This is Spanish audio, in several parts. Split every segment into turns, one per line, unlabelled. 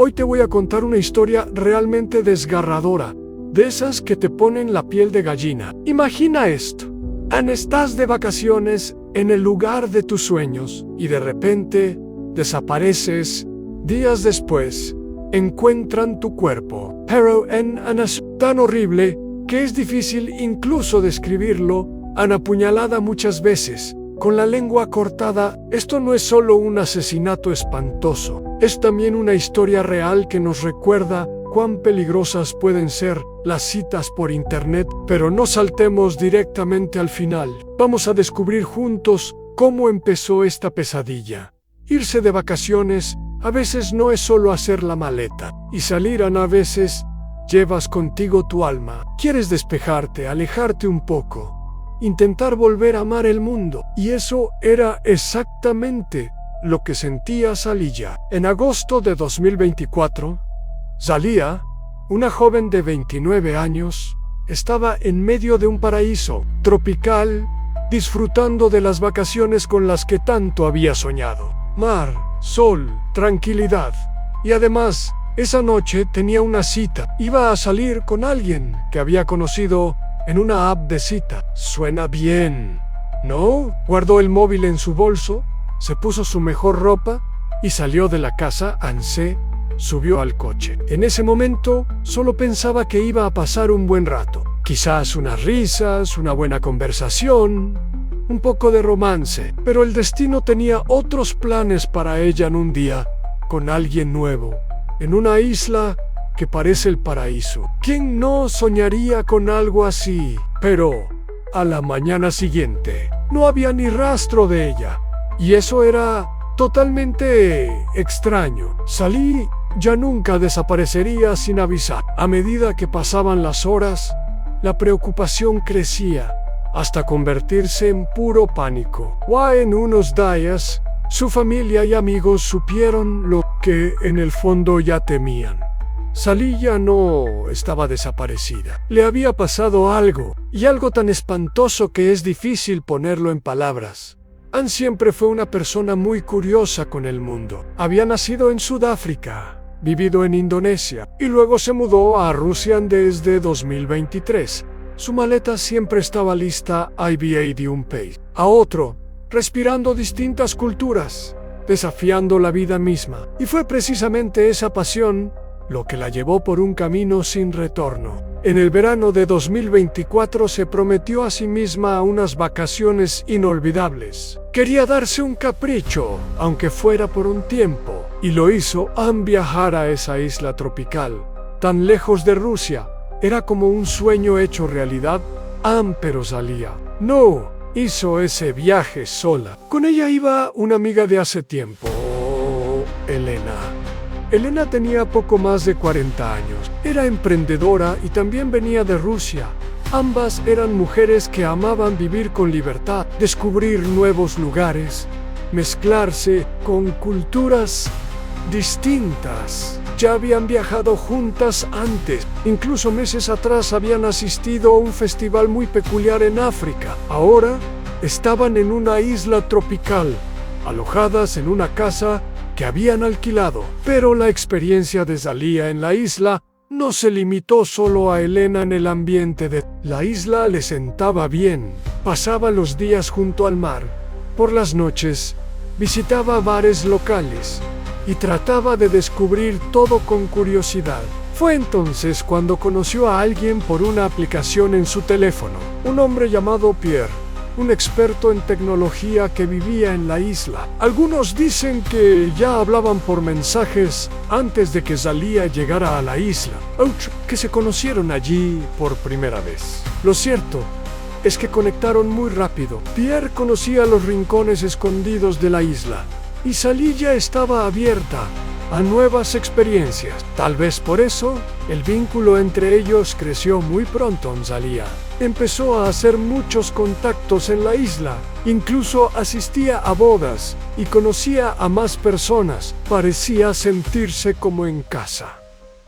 Hoy te voy a contar una historia realmente desgarradora, de esas que te ponen la piel de gallina. Imagina esto. Estás de vacaciones en el lugar de tus sueños y de repente desapareces. Días después, encuentran tu cuerpo, pero en una tan horrible que es difícil incluso describirlo, apuñalada muchas veces, con la lengua cortada. Esto no es solo un asesinato espantoso, es también una historia real que nos recuerda cuán peligrosas pueden ser las citas por internet. Pero no saltemos directamente al final. Vamos a descubrir juntos cómo empezó esta pesadilla. Irse de vacaciones a veces no es solo hacer la maleta y salir. A veces llevas contigo tu alma. Quieres despejarte, alejarte un poco, intentar volver a amar el mundo. Y eso era exactamente lo que sentía Zaliya. En agosto de 2024, Zaliya, una joven de 29 años, estaba en medio de un paraíso tropical, disfrutando de las vacaciones con las que tanto había soñado. Mar, sol, tranquilidad. Y además, esa noche tenía una cita. Iba a salir con alguien que había conocido en una app de cita. Suena bien, ¿no? Guardó el móvil en su bolso, se puso su mejor ropa y salió de la casa. Subió al coche. En ese momento, solo pensaba que iba a pasar un buen rato. Quizás unas risas, una buena conversación, un poco de romance. Pero el destino tenía otros planes para ella en un día, con alguien nuevo, en una isla que parece el paraíso. ¿Quién no soñaría con algo así? Pero a la mañana siguiente, no había ni rastro de ella. Y eso era totalmente extraño. Salí ya nunca desaparecería sin avisar. A medida que pasaban las horas, la preocupación crecía hasta convertirse en puro pánico. En unos días, su familia y amigos supieron lo que en el fondo ya temían. Zaliya no estaba desaparecida. Le había pasado algo, y algo tan espantoso que es difícil ponerlo en palabras. Siempre fue una persona muy curiosa con el mundo. Había nacido en Sudáfrica, vivido en Indonesia y luego se mudó a Rusia desde 2023. Su maleta siempre estaba lista. Iba de un país a otro, respirando distintas culturas, desafiando la vida misma. Y fue precisamente esa pasión lo que la llevó por un camino sin retorno. En el verano de 2024 se prometió a sí misma unas vacaciones inolvidables. Quería darse un capricho, aunque fuera por un tiempo, y lo hizo. Viajar a esa isla tropical, tan lejos de Rusia. Era como un sueño hecho realidad. Pero Zaliya no hizo ese viaje sola. Con ella iba una amiga de hace tiempo, Elena. Elena tenía poco más de 40 años. Era emprendedora y también venía de Rusia. Ambas eran mujeres que amaban vivir con libertad, descubrir nuevos lugares, mezclarse con culturas distintas. Ya habían viajado juntas antes. Incluso meses atrás habían asistido a un festival muy peculiar en África. Ahora estaban en una isla tropical, alojadas en una casa que habían alquilado. Pero la experiencia de Zaliya en la isla no se limitó solo a Elena. En el ambiente de la isla le sentaba bien. Pasaba los días junto al mar. Por las noches, visitaba bares locales y trataba de descubrir todo con curiosidad. Fue entonces cuando conoció a alguien por una aplicación en su teléfono. Un hombre llamado Pierre, un experto en tecnología que vivía en la isla. Algunos dicen que ya hablaban por mensajes antes de que Zaliya llegara a la isla. Que se conocieron allí por primera vez. Lo cierto es que conectaron muy rápido. Pierre conocía los rincones escondidos de la isla y Zaliya estaba abierta a nuevas experiencias. Tal vez por eso, el vínculo entre ellos creció muy pronto. Zaliya empezó a hacer muchos contactos en la isla, incluso asistía a bodas y conocía a más personas. Parecía sentirse como en casa.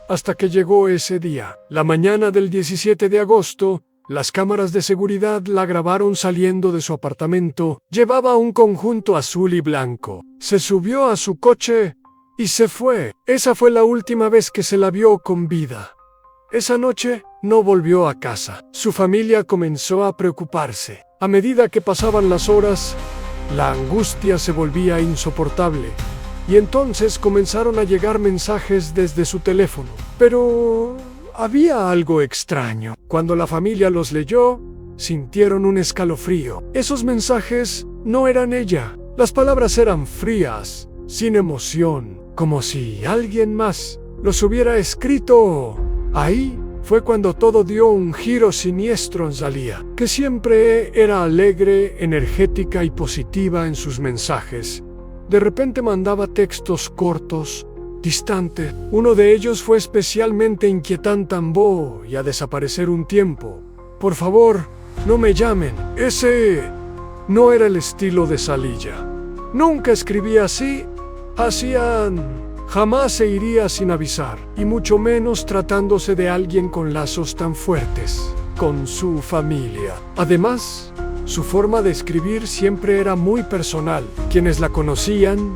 Hasta que llegó ese día. La mañana del 17 de agosto, las cámaras de seguridad la grabaron saliendo de su apartamento. Llevaba un conjunto azul y blanco. Se subió a su coche y se fue. Esa fue la última vez que se la vio con vida. Esa noche no volvió a casa. Su familia comenzó a preocuparse. A medida que pasaban las horas, la angustia se volvía insoportable. Y entonces comenzaron a llegar mensajes desde su teléfono. Pero había algo extraño. Cuando la familia los leyó, sintieron un escalofrío. Esos mensajes no eran ella. Las palabras eran frías, sin emoción, como si alguien más los hubiera escrito. Ahí fue cuando todo dio un giro siniestro en Zalía, que siempre era alegre, energética y positiva en sus mensajes. De repente mandaba textos cortos, distantes. Uno de ellos fue especialmente inquietante. Voy a desaparecer un tiempo. Por favor, no me llamen. Ese no era el estilo de Zalía. Nunca escribía así. Jamás se iría sin avisar, y mucho menos tratándose de alguien con lazos tan fuertes con su familia. Además, su forma de escribir siempre era muy personal. Quienes la conocían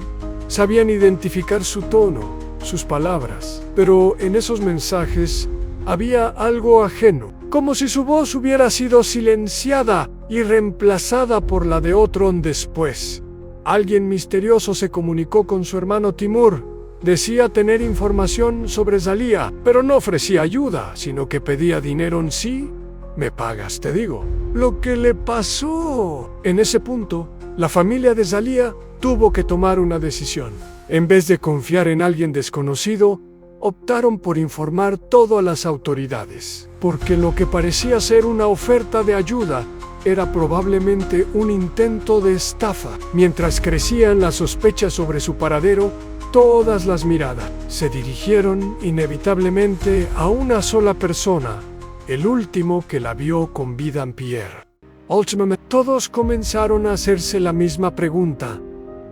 sabían identificar su tono, sus palabras, pero en esos mensajes había algo ajeno, como si su voz hubiera sido silenciada y reemplazada por la de otro después. Alguien misterioso se comunicó con su hermano Timur. Decía tener información sobre Zalía, pero no ofrecía ayuda, sino que pedía dinero en sí. Me pagas, te digo. Lo que le pasó. En ese punto, la familia de Zalía tuvo que tomar una decisión. En vez de confiar en alguien desconocido, optaron por informar todo a las autoridades, porque lo que parecía ser una oferta de ayuda era probablemente un intento de estafa. Mientras crecían las sospechas sobre su paradero, todas las miradas se dirigieron inevitablemente a una sola persona, el último que la vio con vida en Pierre. Últimamente, todos comenzaron a hacerse la misma pregunta.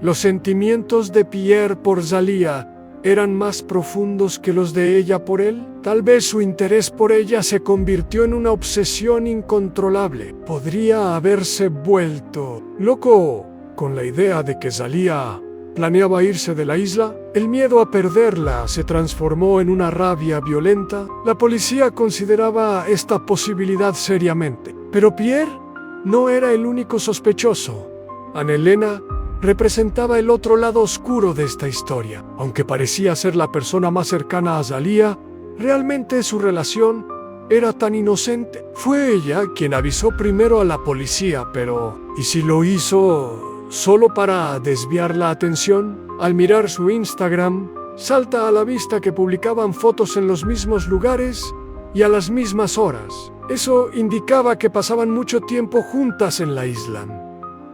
¿Los sentimientos de Pierre por Zalía eran más profundos que los de ella por él? Tal vez su interés por ella se convirtió en una obsesión incontrolable. Podría haberse vuelto loco con la idea de que Zalía planeaba irse de la isla. El miedo a perderla se transformó en una rabia violenta. La policía consideraba esta posibilidad seriamente. Pero Pierre no era el único sospechoso. Anne-Helena representaba el otro lado oscuro de esta historia. Aunque parecía ser la persona más cercana a Zalía, realmente su relación era tan inocente. Fue ella quien avisó primero a la policía, pero ¿y si lo hizo solo para desviar la atención? Al mirar su Instagram, salta a la vista que publicaban fotos en los mismos lugares y a las mismas horas. Eso indicaba que pasaban mucho tiempo juntas en la isla.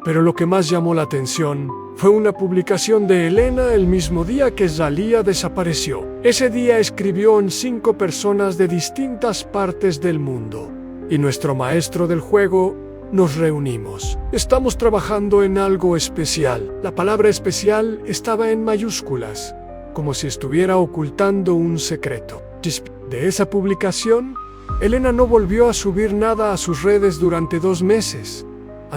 Pero lo que más llamó la atención fue una publicación de Elena el mismo día que Zalía desapareció. Ese día escribió en 5 personas de distintas partes del mundo. Y nuestro maestro del juego: nos reunimos. Estamos trabajando en algo especial. La palabra especial estaba en mayúsculas, como si estuviera ocultando un secreto. De esa publicación, Elena no volvió a subir nada a sus redes durante 2 meses.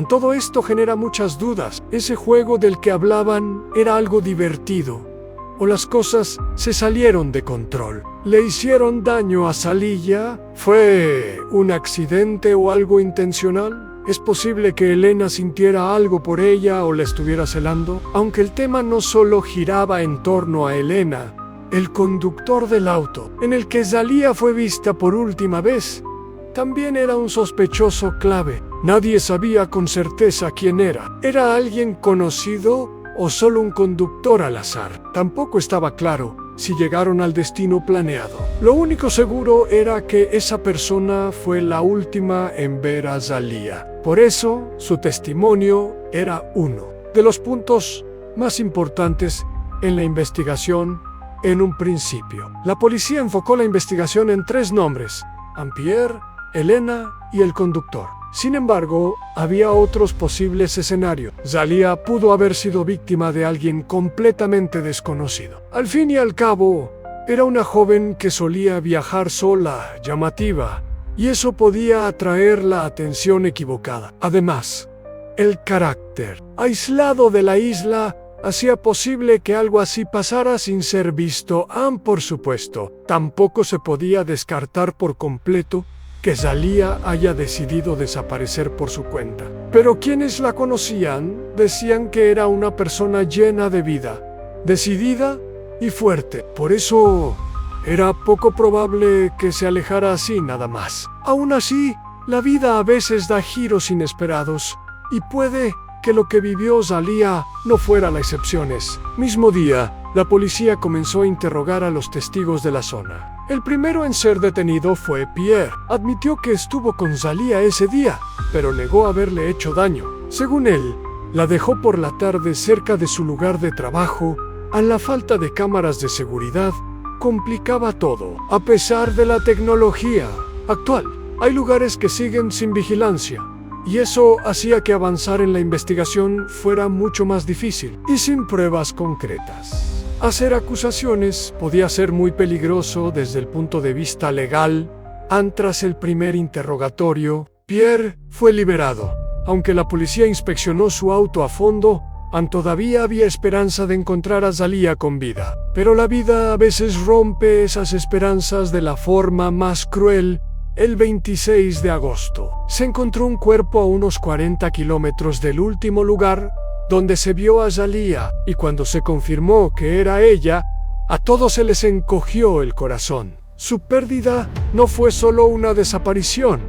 Todo esto genera muchas dudas. ¿Ese juego del que hablaban era algo divertido? ¿O las cosas se salieron de control? ¿Le hicieron daño a Zalía? ¿Fue un accidente o algo intencional? ¿Es posible que Elena sintiera algo por ella o la estuviera celando? Aunque el tema no solo giraba en torno a Elena, el conductor del auto en el que Zalía fue vista por última vez también era un sospechoso clave. Nadie sabía con certeza quién era. ¿Era alguien conocido o solo un conductor al azar? Tampoco estaba claro si llegaron al destino planeado. Lo único seguro era que esa persona fue la última en ver a Zalía. Por eso, su testimonio era uno de los puntos más importantes en la investigación en un principio. La policía enfocó la investigación en 3 nombres: Pierre, Elena y el conductor. Sin embargo, había otros posibles escenarios. Zalía pudo haber sido víctima de alguien completamente desconocido. Al fin y al cabo, era una joven que solía viajar sola, llamativa, y eso podía atraer la atención equivocada. Además, el carácter aislado de la isla hacía posible que algo así pasara sin ser visto. Por supuesto, tampoco se podía descartar por completo que Zalia haya decidido desaparecer por su cuenta. Pero quienes la conocían decían que era una persona llena de vida, decidida y fuerte. Por eso era poco probable que se alejara así nada más. Aún así, la vida a veces da giros inesperados y puede que lo que vivió Zalia no fuera la excepción. Mismo día, la policía comenzó a interrogar a los testigos de la zona. El primero en ser detenido fue Pierre. Admitió que estuvo con Zalia ese día, pero negó haberle hecho daño. Según él, la dejó por la tarde cerca de su lugar de trabajo. A la falta de cámaras de seguridad complicaba todo. A pesar de la tecnología actual, hay lugares que siguen sin vigilancia, y eso hacía que avanzar en la investigación fuera mucho más difícil y sin pruebas concretas. Hacer acusaciones podía ser muy peligroso desde el punto de vista legal. Tras el primer interrogatorio, Pierre fue liberado. Aunque la policía inspeccionó su auto a fondo, todavía había esperanza de encontrar a Zalia con vida. Pero la vida a veces rompe esas esperanzas de la forma más cruel. El 26 de agosto, se encontró un cuerpo a unos 40 kilómetros del último lugar donde se vio a Zalia, y cuando se confirmó que era ella, a todos se les encogió el corazón. Su pérdida no fue solo una desaparición,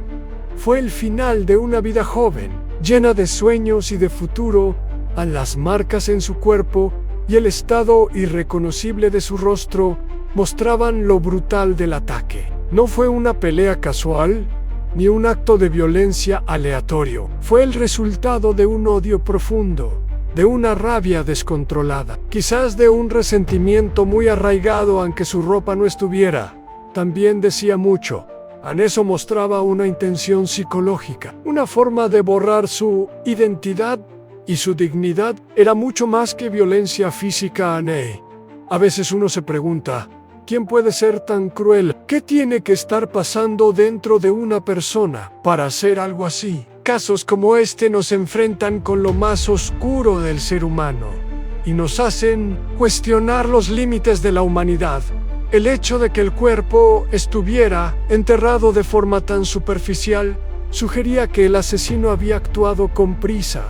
fue el final de una vida joven, llena de sueños y de futuro. Las marcas en su cuerpo y el estado irreconocible de su rostro mostraban lo brutal del ataque. No fue una pelea casual, ni un acto de violencia aleatorio. Fue el resultado de un odio profundo, de una rabia descontrolada, quizás de un resentimiento muy arraigado aunque su ropa no estuviera. También decía mucho. Eso mostraba una intención psicológica, una forma de borrar su identidad y su dignidad. Era mucho más que violencia física. A veces uno se pregunta, ¿quién puede ser tan cruel? ¿Qué tiene que estar pasando dentro de una persona para hacer algo así? Casos como este nos enfrentan con lo más oscuro del ser humano y nos hacen cuestionar los límites de la humanidad. El hecho de que el cuerpo estuviera enterrado de forma tan superficial sugería que el asesino había actuado con prisa,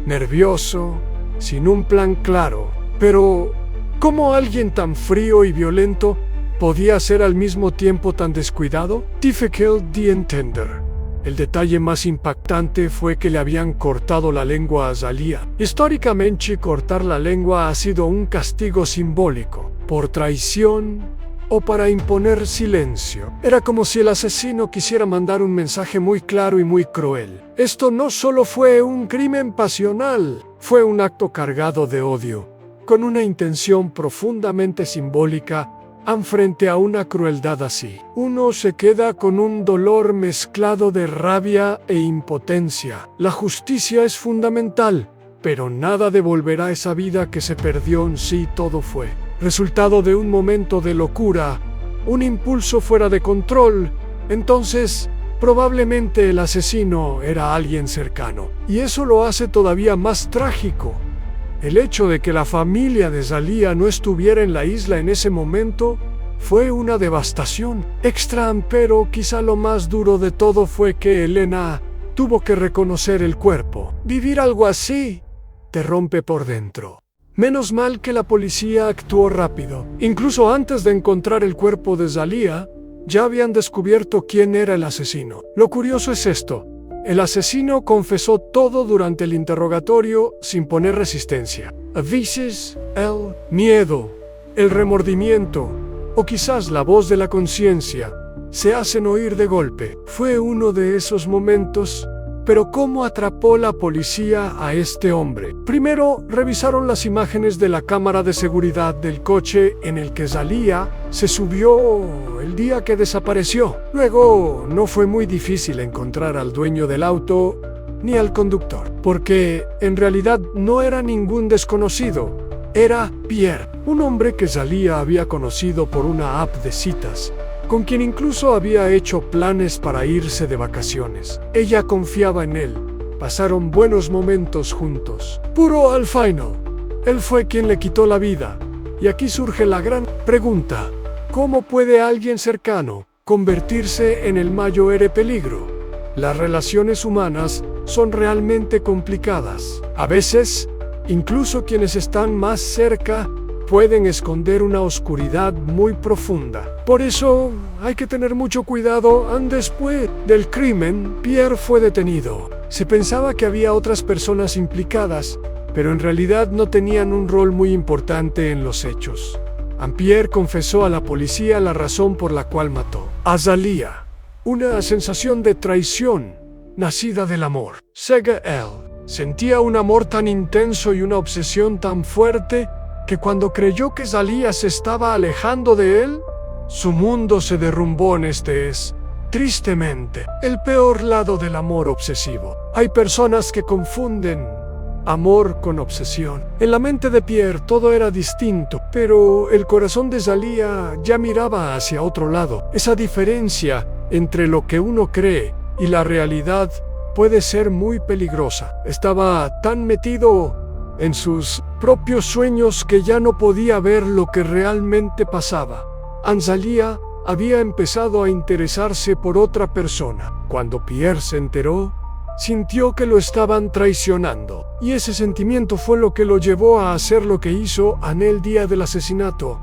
nervioso, sin un plan claro. Pero, ¿cómo alguien tan frío y violento podía ser al mismo tiempo tan descuidado? Difficult to entender. El detalle más impactante fue que le habían cortado la lengua a Zalia. Históricamente, cortar la lengua ha sido un castigo simbólico, por traición o para imponer silencio. Era como si el asesino quisiera mandar un mensaje muy claro y muy cruel. Esto no solo fue un crimen pasional, fue un acto cargado de odio, con una intención profundamente simbólica. Frente a una crueldad así, uno se queda con un dolor mezclado de rabia e impotencia. La justicia es fundamental, pero nada devolverá esa vida que se perdió. En sí, todo fue resultado de un momento de locura, un impulso fuera de control. Entonces, probablemente el asesino era alguien cercano, y eso lo hace todavía más trágico. El hecho de que la familia de Zalia no estuviera en la isla en ese momento fue una devastación extra, pero quizá lo más duro de todo fue que Elena tuvo que reconocer el cuerpo. Vivir algo así te rompe por dentro. Menos mal que la policía actuó rápido. Incluso antes de encontrar el cuerpo de Zalia, ya habían descubierto quién era el asesino. Lo curioso es esto. El asesino confesó todo durante el interrogatorio sin poner resistencia. A veces, el miedo, el remordimiento o quizás la voz de la conciencia se hacen oír de golpe. Fue uno de esos momentos. Pero ¿cómo atrapó la policía a este hombre? Primero, revisaron las imágenes de la cámara de seguridad del coche en el que Zalia se subió el día que desapareció. Luego, no fue muy difícil encontrar al dueño del auto ni al conductor, porque en realidad no era ningún desconocido. Era Pierre, un hombre que Zalia había conocido por una app de citas, con quien incluso había hecho planes para irse de vacaciones. Ella confiaba en él. Pasaron buenos momentos juntos. Puro al final. Él fue quien le quitó la vida. Y aquí surge la gran pregunta: ¿cómo puede alguien cercano convertirse en el mayor peligro? Las relaciones humanas son realmente complicadas. A veces, incluso quienes están más cerca pueden esconder una oscuridad muy profunda. Por eso hay que tener mucho cuidado. Después del crimen, Pierre fue detenido. Se pensaba que había otras personas implicadas, pero en realidad no tenían un rol muy importante en los hechos. Pierre confesó a la policía la razón por la cual mató a Zalia: una sensación de traición nacida del amor. Según él, sentía un amor tan intenso y una obsesión tan fuerte que cuando creyó que Zalia se estaba alejando de él, su mundo se derrumbó. Este es, tristemente, el peor lado del amor obsesivo. Hay personas que confunden amor con obsesión. En la mente de Pierre todo era distinto, pero el corazón de Zalia ya miraba hacia otro lado. Esa diferencia entre lo que uno cree y la realidad puede ser muy peligrosa. Estaba tan metido en sus propios sueños que ya no podía ver lo que realmente pasaba. Zalia había empezado a interesarse por otra persona. Cuando Pierre se enteró, sintió que lo estaban traicionando, y ese sentimiento fue lo que lo llevó a hacer lo que hizo en el día del asesinato.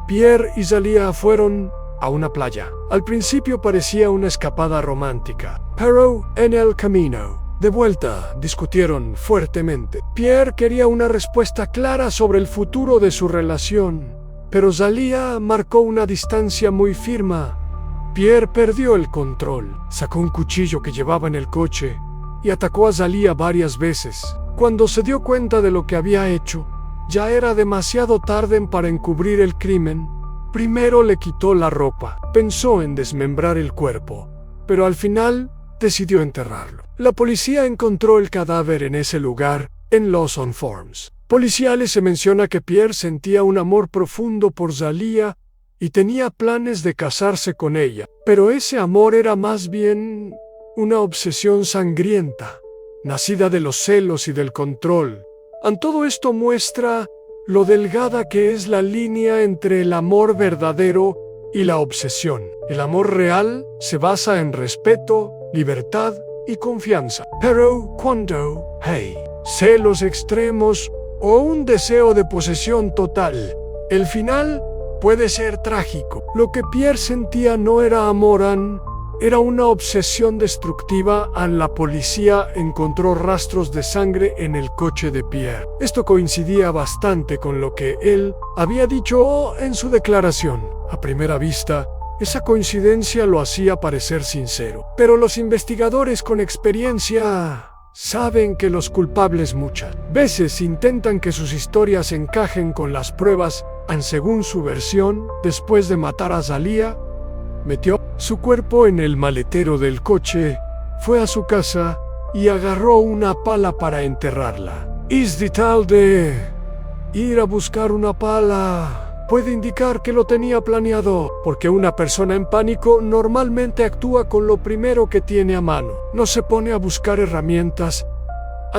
Pierre y Zalia fueron a una playa. Al principio parecía una escapada romántica, pero en el camino de vuelta discutieron fuertemente. Pierre quería una respuesta clara sobre el futuro de su relación, pero Zalia marcó una distancia muy firme. Pierre perdió el control, sacó un cuchillo que llevaba en el coche y atacó a Zalia varias veces. Cuando se dio cuenta de lo que había hecho, ya era demasiado tarde para encubrir el crimen. Primero le quitó la ropa, pensó en desmembrar el cuerpo, pero al final decidió enterrarlo. La policía encontró el cadáver en ese lugar, en Lawson Farms. Policiales se menciona que Pierre sentía un amor profundo por Zalia y tenía planes de casarse con ella, pero ese amor era más bien una obsesión sangrienta, nacida de los celos y del control. Todo esto muestra lo delgada que es la línea entre el amor verdadero y la obsesión. El amor real se basa en respeto, libertad y confianza. Pero cuando hay celos extremos o un deseo de posesión total, el final puede ser trágico. Lo que Pierre sentía no era amor, era una obsesión destructiva. La policía encontró rastros de sangre en el coche de Pierre. Esto coincidía bastante con lo que él había dicho en su declaración. A primera vista, esa coincidencia lo hacía parecer sincero. Pero los investigadores con experiencia saben que los culpables muchas veces intentan que sus historias encajen con las pruebas. Según su versión, después de matar a Zalia, metió su cuerpo en el maletero del coche, fue a su casa y agarró una pala para enterrarla. Y tal de ir a buscar una pala puede indicar que lo tenía planeado, porque una persona en pánico normalmente actúa con lo primero que tiene a mano. No se pone a buscar herramientas.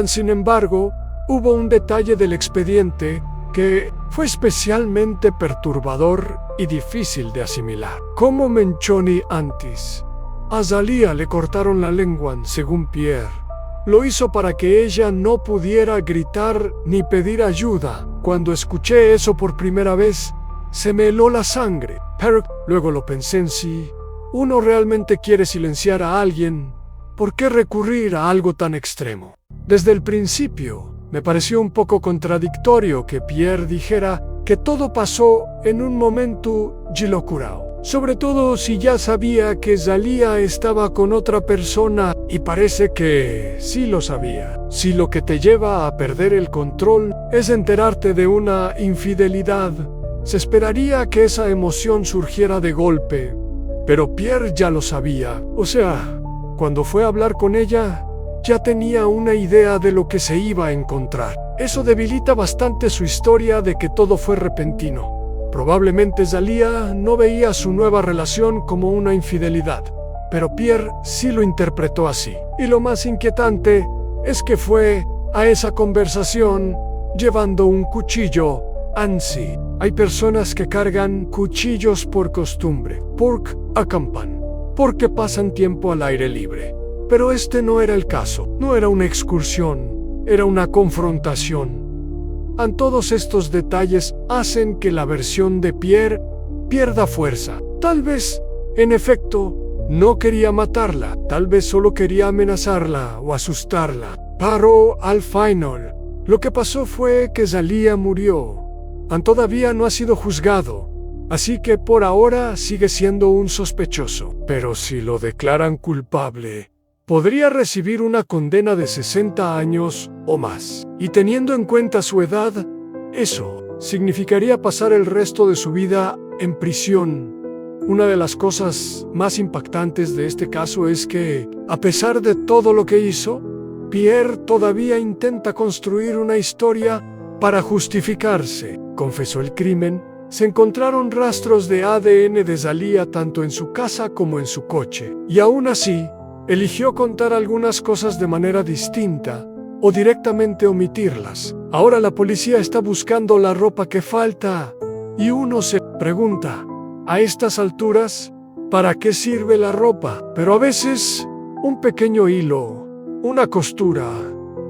Sin embargo, hubo un detalle del expediente que fue especialmente perturbador y difícil de asimilar. Como mencioné antes, a Zalia le cortaron la lengua, según Pierre. Lo hizo para que ella no pudiera gritar ni pedir ayuda. Cuando escuché eso por primera vez, se me heló la sangre. Pero luego lo pensé en si uno realmente quiere silenciar a alguien, ¿por qué recurrir a algo tan extremo? Desde el principio, me pareció un poco contradictorio que Pierre dijera que todo pasó en un momento de locura. Sobre todo si ya sabía que Zalia estaba con otra persona, y parece que sí lo sabía. Si lo que te lleva a perder el control es enterarte de una infidelidad, se esperaría que esa emoción surgiera de golpe. Pero Pierre ya lo sabía. O sea, cuando fue a hablar con ella, ya tenía una idea de lo que se iba a encontrar. Eso debilita bastante su historia de que todo fue repentino. Probablemente Zalia no veía su nueva relación como una infidelidad, pero Pierre sí lo interpretó así. Y lo más inquietante es que fue a esa conversación llevando un cuchillo. Ansí. Hay personas que cargan cuchillos por costumbre, porque acampan, porque pasan tiempo al aire libre. Pero este no era el caso, no era una excursión, era una confrontación. Todos estos detalles hacen que la versión de Pierre pierda fuerza. Tal vez, en efecto, no quería matarla, tal vez solo quería amenazarla o asustarla. Pero al final, lo que pasó fue que Zhalia murió. Todavía no ha sido juzgado, así que por ahora sigue siendo un sospechoso. Pero si lo declaran culpable, podría recibir una condena de 60 años o más. Y teniendo en cuenta su edad, eso significaría pasar el resto de su vida en prisión. Una de las cosas más impactantes de este caso es que, a pesar de todo lo que hizo, Pierre todavía intenta construir una historia para justificarse. Confesó el crimen, se encontraron rastros de ADN de Zhalia tanto en su casa como en su coche, y aún así, eligió contar algunas cosas de manera distinta o directamente omitirlas. Ahora la policía está buscando la ropa que falta, y uno se pregunta, a estas alturas, ¿para qué sirve la ropa? Pero a veces, un pequeño hilo, una costura,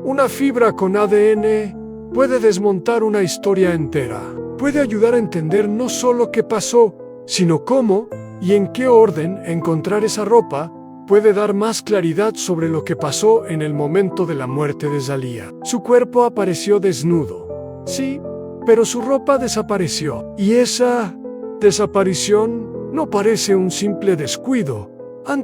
una fibra con ADN puede desmontar una historia entera. Puede ayudar a entender no solo qué pasó, sino cómo y en qué orden encontrar esa ropa puede dar más claridad sobre lo que pasó en el momento de la muerte de Zhalia. Su cuerpo apareció desnudo. Sí, pero su ropa desapareció. Y esa desaparición no parece un simple descuido.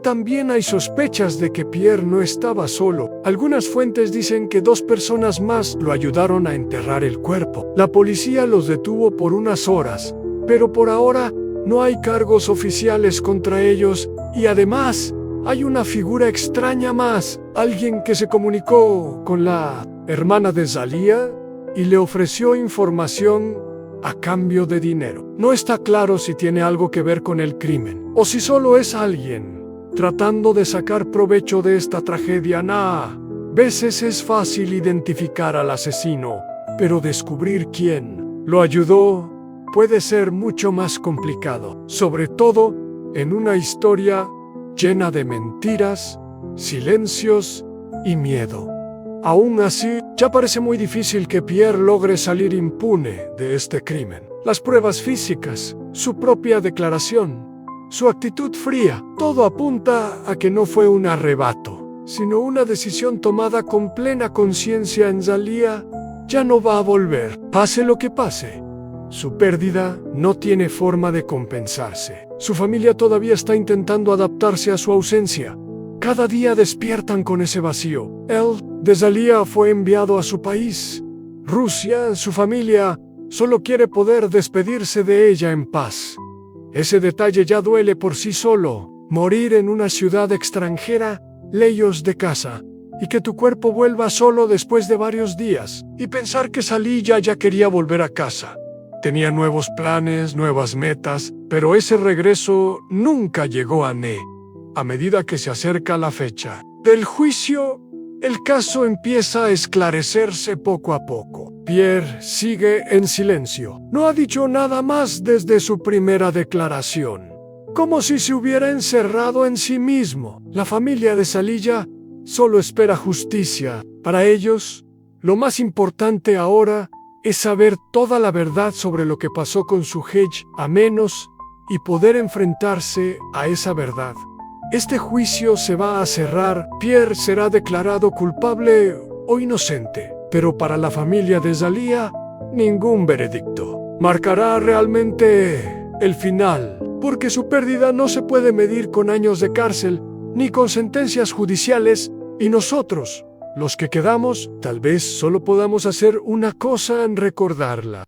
También hay sospechas de que Pierre no estaba solo. Algunas fuentes dicen que 2 personas más lo ayudaron a enterrar el cuerpo. La policía los detuvo por unas horas, pero por ahora no hay cargos oficiales contra ellos y además hay una figura extraña más, alguien que se comunicó con la hermana de Zhalia y le ofreció información a cambio de dinero. No está claro si tiene algo que ver con el crimen o si solo es alguien tratando de sacar provecho de esta tragedia. A veces es fácil identificar al asesino, pero descubrir quién lo ayudó puede ser mucho más complicado, sobre todo en una historia llena de mentiras, silencios y miedo. Aún así, ya parece muy difícil que Pierre logre salir impune de este crimen. Las pruebas físicas, su propia declaración, su actitud fría, todo apunta a que no fue un arrebato, sino una decisión tomada con plena conciencia en Zhalia. Ya no va a volver, pase lo que pase. Su pérdida no tiene forma de compensarse. Su familia todavía está intentando adaptarse a su ausencia. Cada día despiertan con ese vacío. Él, de Zhalia, fue enviado a su país, Rusia. Su familia solo quiere poder despedirse de ella en paz. Ese detalle ya duele por sí solo. Morir en una ciudad extranjera, lejos de casa, y que tu cuerpo vuelva solo después de varios días. Y pensar que Zhalia ya quería volver a casa. Tenía nuevos planes, nuevas metas, pero ese regreso nunca llegó a Ne. A medida que se acerca la fecha del juicio, el caso empieza a esclarecerse poco a poco. Pierre sigue en silencio. No ha dicho nada más desde su primera declaración. Como si se hubiera encerrado en sí mismo. La familia de Zhalia solo espera justicia. Para ellos, lo más importante ahora es saber toda la verdad sobre lo que pasó con su hija, a menos y poder enfrentarse a esa verdad. Este juicio se va a cerrar. Pierre será declarado culpable o inocente, pero para la familia de Zhalia, ningún veredicto marcará realmente el final, porque su pérdida no se puede medir con años de cárcel ni con sentencias judiciales, y nosotros, los que quedamos, tal vez solo podamos hacer una cosa en recordarla.